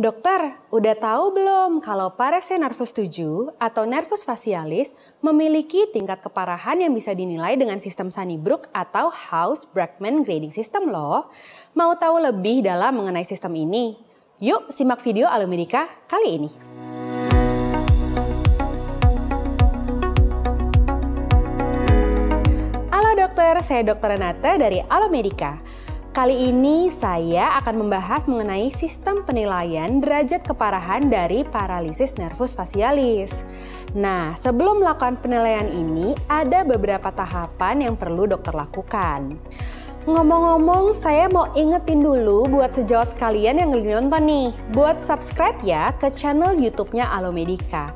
Dokter, udah tahu belum kalau parese nervus 7 atau nervus facialis memiliki tingkat keparahan yang bisa dinilai dengan sistem Sunnybrook atau House-Brackmann grading system loh. Mau tahu lebih dalam mengenai sistem ini? Yuk simak video Alomedica kali ini. Halo dokter, saya Dr. Renata dari Alomedica. Kali ini saya akan membahas mengenai sistem penilaian derajat keparahan dari paralisis nervus facialis. Nah, sebelum melakukan penilaian ini, ada beberapa tahapan yang perlu dokter lakukan. Ngomong-ngomong, saya mau ingetin dulu buat sejawat sekalian yang lagi nonton nih, buat subscribe ya ke channel YouTube-nya Alomedica.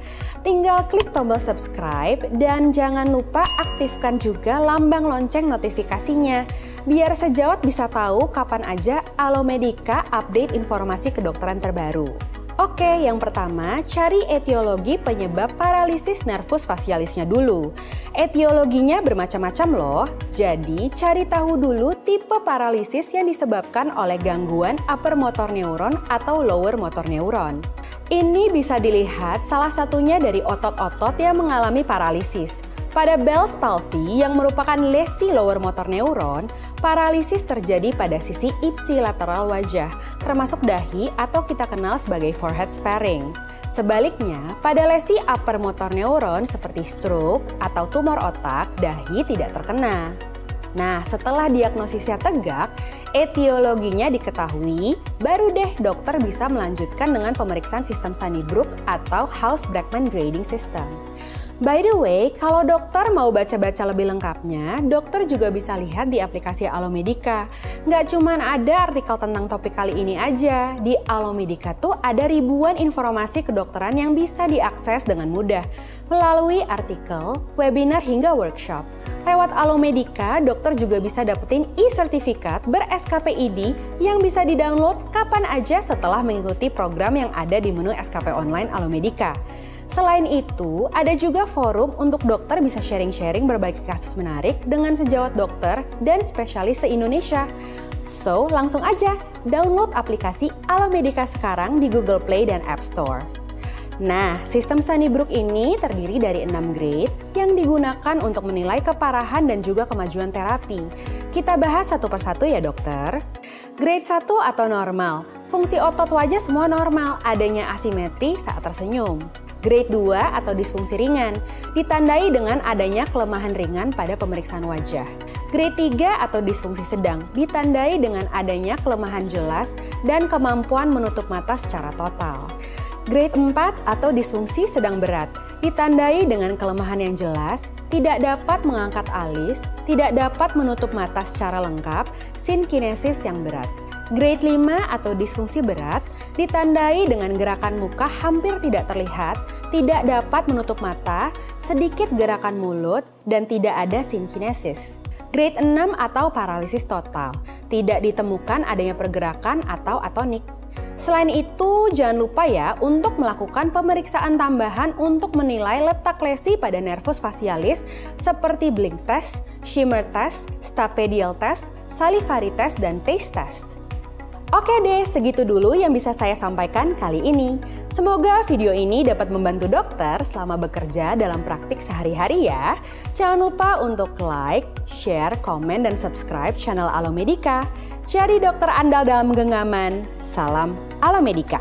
Tinggal klik tombol subscribe dan jangan lupa aktifkan juga lambang lonceng notifikasinya, biar sejawat bisa tahu kapan aja Alomedica update informasi kedokteran terbaru. Oke, yang pertama, cari etiologi penyebab paralisis nervus facialisnya dulu. Etiologinya bermacam-macam loh, jadi cari tahu dulu tipe paralisis yang disebabkan oleh gangguan upper motor neuron atau lower motor neuron. Ini bisa dilihat salah satunya dari otot-otot yang mengalami paralisis. Pada Bell's palsy yang merupakan lesi lower motor neuron, paralisis terjadi pada sisi ipsilateral wajah, termasuk dahi atau kita kenal sebagai forehead sparing. Sebaliknya, pada lesi upper motor neuron seperti stroke atau tumor otak, dahi tidak terkena. Nah, setelah diagnosisnya tegak, etiologinya diketahui, baru deh dokter bisa melanjutkan dengan pemeriksaan sistem Sunnybrook atau House-Brackmann grading system. By the way, kalau dokter mau baca-baca lebih lengkapnya, dokter juga bisa lihat di aplikasi Alomedica. Nggak cuman ada artikel tentang topik kali ini aja, di Alomedica tuh ada ribuan informasi kedokteran yang bisa diakses dengan mudah melalui artikel, webinar, hingga workshop. Lewat Alomedica, dokter juga bisa dapetin e-sertifikat ber-SKPID yang bisa di-download kapan aja setelah mengikuti program yang ada di menu SKP online Alomedica. Selain itu, ada juga forum untuk dokter bisa sharing-sharing berbagai kasus menarik dengan sejawat dokter dan spesialis se-Indonesia. So, langsung aja download aplikasi Alomedica sekarang di Google Play dan App Store. Nah, sistem Sunnybrook ini terdiri dari 6 grade yang digunakan untuk menilai keparahan dan juga kemajuan terapi. Kita bahas satu persatu ya dokter. Grade 1 atau normal, fungsi otot wajah semua normal, adanya asimetri saat tersenyum. Grade 2 atau disfungsi ringan, ditandai dengan adanya kelemahan ringan pada pemeriksaan wajah. Grade 3 atau disfungsi sedang, ditandai dengan adanya kelemahan jelas dan kemampuan menutup mata secara total. Grade 4 atau disfungsi sedang berat, ditandai dengan kelemahan yang jelas, tidak dapat mengangkat alis, tidak dapat menutup mata secara lengkap, sinkinesis yang berat. Grade 5 atau disfungsi berat ditandai dengan gerakan muka hampir tidak terlihat, tidak dapat menutup mata, sedikit gerakan mulut, dan tidak ada sinkinesis. Grade 6 atau paralisis total, tidak ditemukan adanya pergerakan atau atonik. Selain itu, jangan lupa ya untuk melakukan pemeriksaan tambahan untuk menilai letak lesi pada nervus facialis seperti blink test, shimmer test, stapedial test, salivary test, dan taste test. Oke deh, segitu dulu yang bisa saya sampaikan kali ini. Semoga video ini dapat membantu dokter selama bekerja dalam praktik sehari-hari ya. Jangan lupa untuk like, share, komen, dan subscribe channel Alomedica. Jadi dokter andal dalam genggaman. Salam Alomedica.